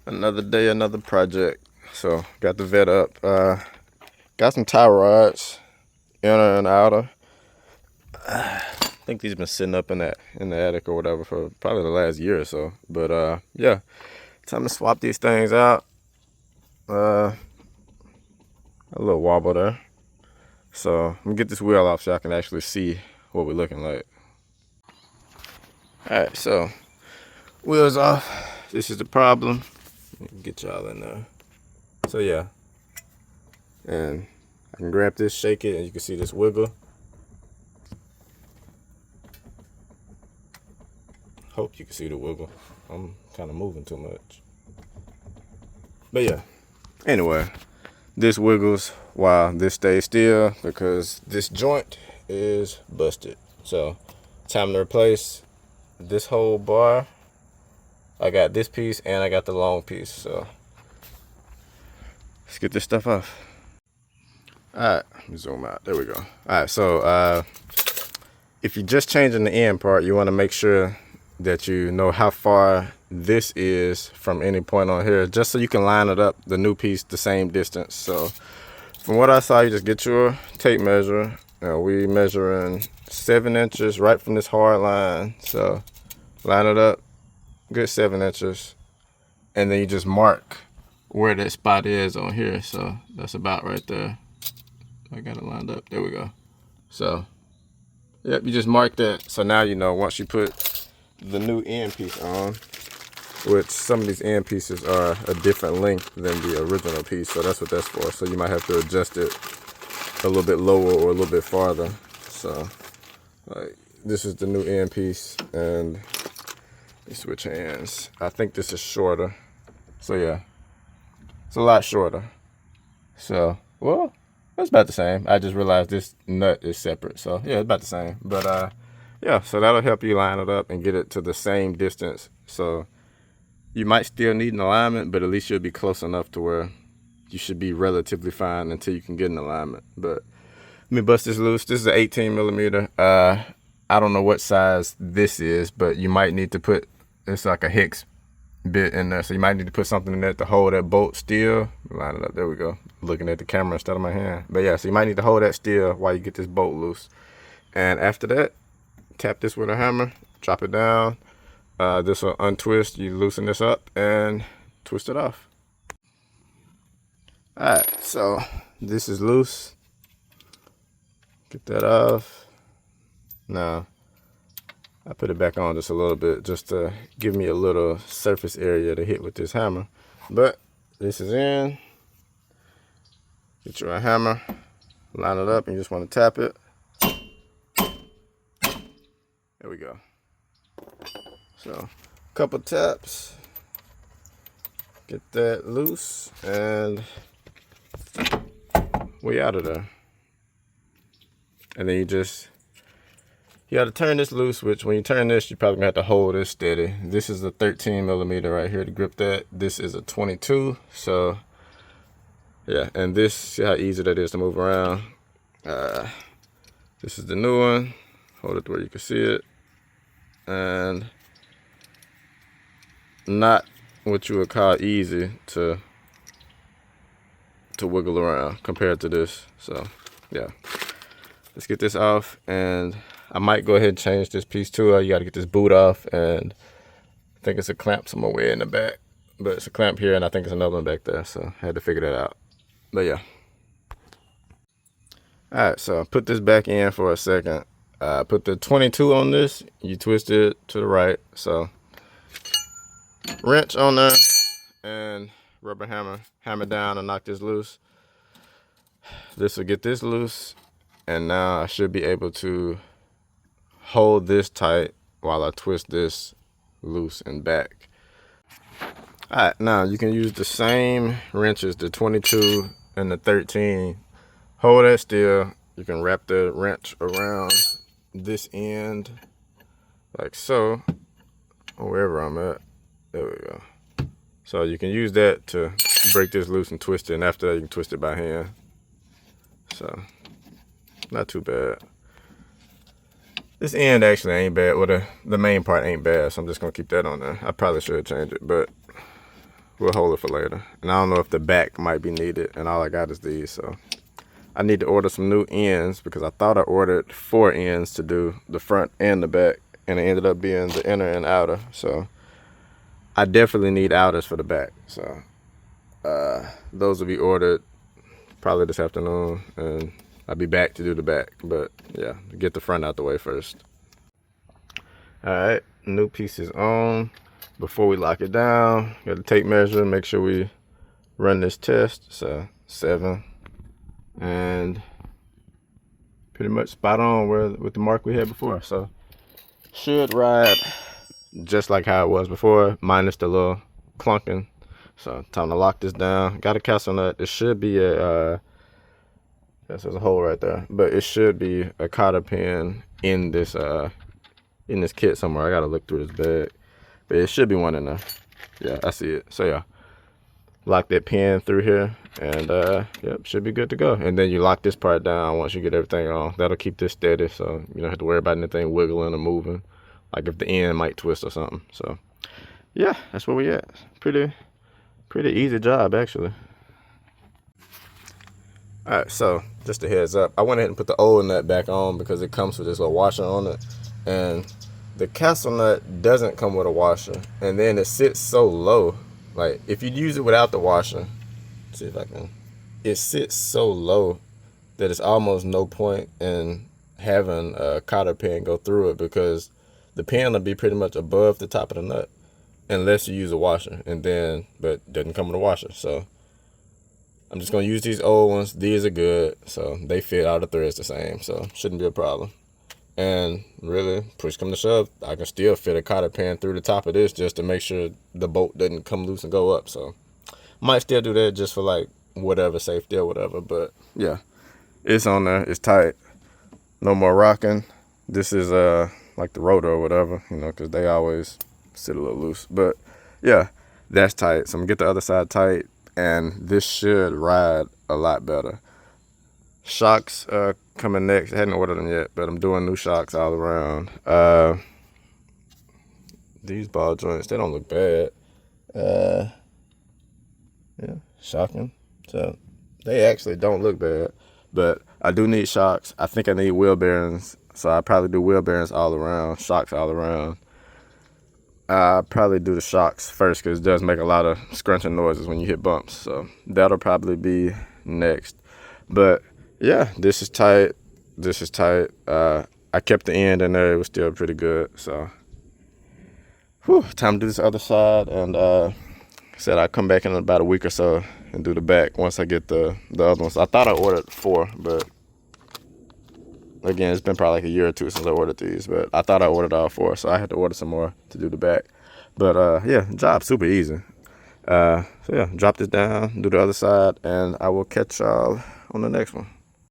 Another day, another project. So got the vet up. Got some tie rods, inner and outer. I think these been sitting up in the attic or whatever for probably the last year or so. But yeah, time to swap these things out. A little wobble there. So I'm gonna get this wheel off so I can actually see what we're looking like. Alright, so wheels off. This is the problem. Get y'all in there. So yeah. And I can grab this, shake it, and you can see this wiggle. Hope you can see the wiggle. I'm kind of moving too much. But yeah. Anyway, this wiggles while this stays still because this joint is busted. So time to replace this whole bar. I got this piece and I got the long piece. So let's get this stuff off. Alright, let me zoom out. There we go. Alright, so if you're just changing the end part, you want to make sure that you know how far this is from any point on here, just so you can line it up, the new piece, the same distance. So from what I saw, you just get your tape measure. We measuring 7 inches right from this hard line. So line it up, good 7 inches, and then you just mark where that spot is on here. So that's about right there. I got it lined up. There we go. So yep, you just mark that. So now you know once you put the new end piece on, which some of these end pieces are a different length than the original piece, so that's what that's for. So you might have to adjust it a little bit lower or a little bit farther. So like this is the new end piece, and you switch hands. I think this is shorter. So yeah, it's a lot shorter. So well, that's about the same. I just realized this nut is separate. So yeah, it's about the same. But yeah, so that'll help you line it up and get it to the same distance. So you might still need an alignment, but at least you'll be close enough to where you should be relatively fine until you can get an alignment. But let me bust this loose. This is an 18 millimeter. I don't know what size this is, but you might need to put, it's like a hex bit in there. So you might need to put something in there to hold that bolt still. Line it up, there we go. Looking at the camera instead of my hand. But yeah, so you might need to hold that still while you get this bolt loose. And after that, tap this with a hammer, drop it down. This will untwist. You loosen this up and twist it off. Alright, so this is loose. Get that off. Now, I put it back on just a little bit just to give me a little surface area to hit with this hammer. But this is in. Get you a hammer, line it up, and you just want to tap it. There we go. So, a couple taps, get that loose, and we out of there. And then you got to turn this loose, which when you turn this, you probably gonna have to hold this steady. This is a 13 millimeter right here to grip that. This is a 22, so yeah, and this, see how easy that is to move around. This is the new one. Hold it where you can see it. And not what you would call easy to wiggle around compared to this. So yeah, let's get this off, and I might go ahead and change this piece too. You got to get this boot off, and I think it's a clamp somewhere in the back, but it's a clamp here, and I think it's another one back there, so I had to figure that out. But yeah. Alright, so I put this back in for a second. Put the 22 on this, you twist it to the right. So wrench on there and rubber hammer down and knock this loose. This will get this loose, and now I should be able to hold this tight while I twist this loose and back. Alright, now you can use the same wrenches, the 22 and the 13. Hold that still. You can wrap the wrench around this end like so, or wherever I'm at. There we go. So you can use that to break this loose and twist it, and after that you can twist it by hand. So not too bad. This end actually ain't bad. Well, the main part ain't bad, so I'm just gonna keep that on there. I probably should change it, but we'll hold it for later. And I don't know if the back might be needed, and all I got is these, so I need to order some new ends because I thought I ordered 4 ends to do the front and the back, and it ended up being the inner and outer. So I definitely need outers for the back. So those will be ordered probably this afternoon, and I'll be back to do the back. But yeah, get the front out the way first. All right, new piece is on. Before we lock it down, got to tape measure, make sure we run this test. So 7, and pretty much spot on with the mark we had before. So should ride just like how it was before, minus the little clunking. So time to lock this down. Got a castle nut. It should be a yes, there's a hole right there, but it should be a cotter pin in this kit somewhere. I gotta look through this bag, but it should be one in there. Yeah, I see it. So yeah, lock that pin through here, and yep, should be good to go. And then you lock this part down once you get everything on. That'll keep this steady, so you don't have to worry about anything wiggling or moving, like if the end might twist or something. So yeah, that's where we at. Pretty easy job, actually. All right, so just a heads up, I went ahead and put the old nut back on because it comes with this little washer on it, and the castle nut doesn't come with a washer, and then it sits so low. Like if you use it without the washer, let's see if I can, it sits so low that it's almost no point in having a cotter pin go through it, because the pin will be pretty much above the top of the nut unless you use a washer, and then, but it doesn't come with a washer. So I'm just gonna use these old ones. These are good, so they fit all the threads the same, so shouldn't be a problem. And really, push come to shove, I can still fit a cotter pin through the top of this just to make sure the bolt doesn't come loose and go up. So might still do that just for like whatever, safety or whatever. But yeah, it's on there, it's tight, no more rocking. This is like the rotor or whatever, you know, because they always sit a little loose. But yeah, that's tight. So I'm gonna get the other side tight, and this should ride a lot better. Shocks coming next. I hadn't ordered them yet, but I'm doing new shocks all around. These ball joints, they don't look bad. Yeah, shocking. So they actually don't look bad, but I do need shocks. I think I need wheel bearings, so I probably do wheel bearings all around, shocks all around. I'll probably do the shocks first because it does make a lot of scrunching noises when you hit bumps. So that'll probably be next. But yeah, this is tight. This is tight. I kept the end in there. It was still pretty good. So whew, time to do this other side. And said I'll come back in about a week or so and do the back once I get the other ones. I thought I ordered 4, but again, it's been probably like a year or 2 since I ordered these, but I thought I ordered all 4, so I had to order some more to do the back. But yeah, job super easy. So yeah, drop this down, do the other side, and I will catch y'all on the next one.